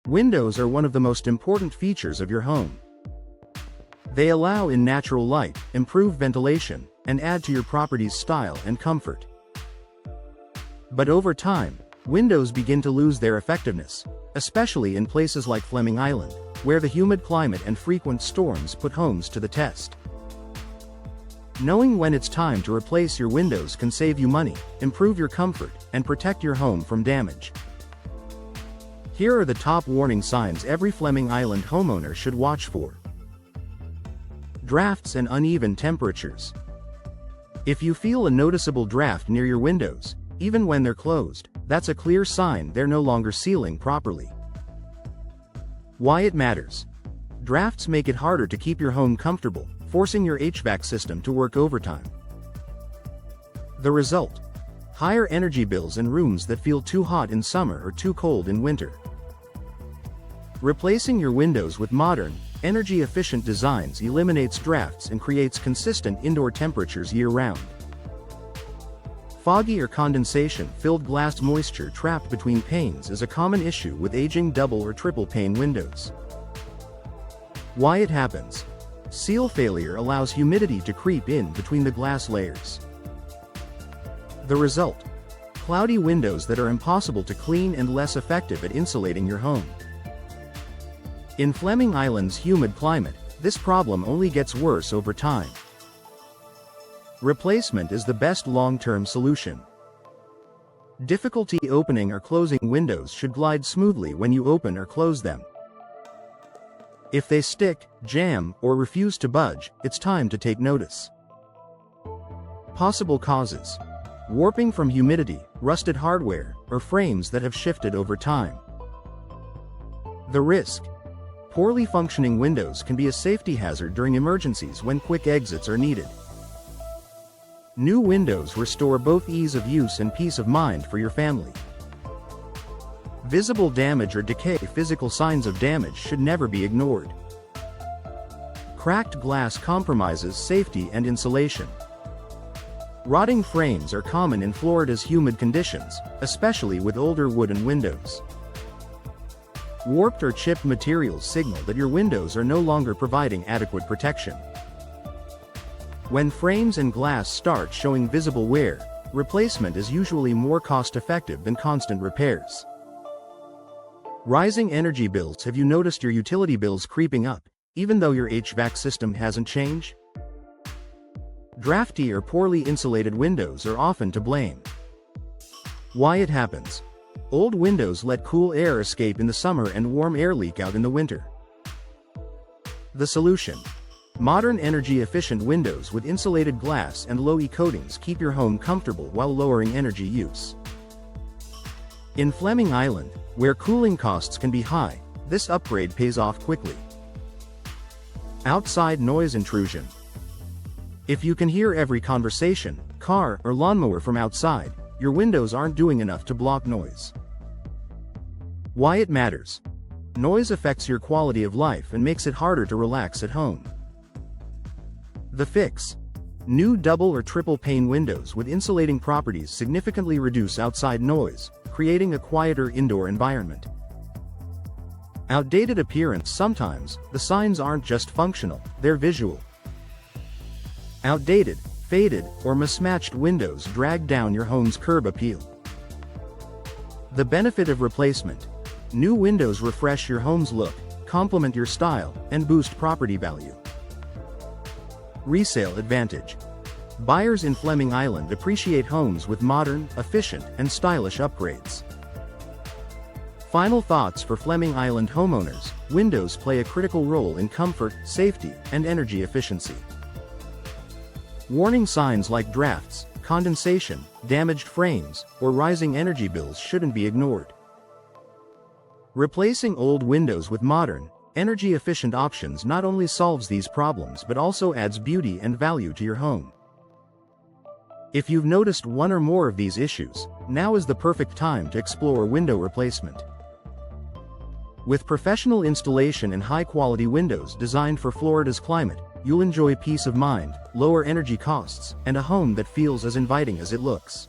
Windows are one of the most important features of your home. They allow in natural light, improve ventilation, and add to your property's style and comfort. But over time, windows begin to lose their effectiveness, especially in places like Fleming Island, where the humid climate and frequent storms put homes to the test. Knowing when it's time to replace your windows can save you money, improve your comfort, and protect your home from damage. Here are the top warning signs every Fleming Island homeowner should watch for. Drafts and uneven temperatures. If you feel a noticeable draft near your windows, even when they're closed, that's a clear sign they're no longer sealing properly. Why it matters. Drafts make it harder to keep your home comfortable, forcing your HVAC system to work overtime. The result: higher energy bills in rooms that feel too hot in summer or too cold in winter. Replacing your windows with modern, energy-efficient designs eliminates drafts and creates consistent indoor temperatures year-round. Foggy or condensation-filled glass moisture trapped between panes is a common issue with aging double or triple pane windows. Why it happens. Seal failure allows humidity to creep in between the glass layers. The result: cloudy windows that are impossible to clean and less effective at insulating your home. In Fleming Island's humid climate, this problem only gets worse over time. Replacement is the best long-term solution. Difficulty opening or closing windows should glide smoothly when you open or close them. If they stick, jam, or refuse to budge, it's time to take notice. Possible causes: warping from humidity, rusted hardware, or frames that have shifted over time. The risk: poorly functioning windows can be a safety hazard during emergencies when quick exits are needed. New windows restore both ease of use and peace of mind for your family. Visible damage or decay. Physical signs of damage should never be ignored. Cracked glass compromises safety and insulation. Rotting frames are common in Florida's humid conditions, especially with older wooden windows. Warped or chipped materials signal that your windows are no longer providing adequate protection. When frames and glass start showing visible wear, replacement is usually more cost-effective than constant repairs. Rising energy bills. Have you noticed your utility bills creeping up, even though your HVAC system hasn't changed? Drafty or poorly insulated windows are often to blame. Why it happens. Old windows let cool air escape in the summer and warm air leak out in the winter. The solution: modern energy-efficient windows with insulated glass and low-E coatings keep your home comfortable while lowering energy use. In Fleming Island, where cooling costs can be high, this upgrade pays off quickly. Outside noise intrusion. If you can hear every conversation, car, or lawnmower from outside, your windows aren't doing enough to block noise. Why it matters. Noise affects your quality of life and makes it harder to relax at home. The fix: new double or triple pane windows with insulating properties significantly reduce outside noise, creating a quieter indoor environment. Outdated appearance. Sometimes, the signs aren't just functional, they're visual. Outdated, faded, or mismatched windows drag down your home's curb appeal. The benefit of replacement: new windows refresh your home's look, complement your style, and boost property value. Resale advantage: buyers in Fleming Island appreciate homes with modern, efficient, and stylish upgrades. Final thoughts for Fleming Island homeowners: windows play a critical role in comfort, safety, and energy efficiency. Warning signs like drafts, condensation, damaged frames, or rising energy bills shouldn't be ignored. Replacing old windows with modern, energy-efficient options not only solves these problems but also adds beauty and value to your home. If you've noticed one or more of these issues, now is the perfect time to explore window replacement. With professional installation and high-quality windows designed for Florida's climate, you'll enjoy peace of mind, lower energy costs, and a home that feels as inviting as it looks.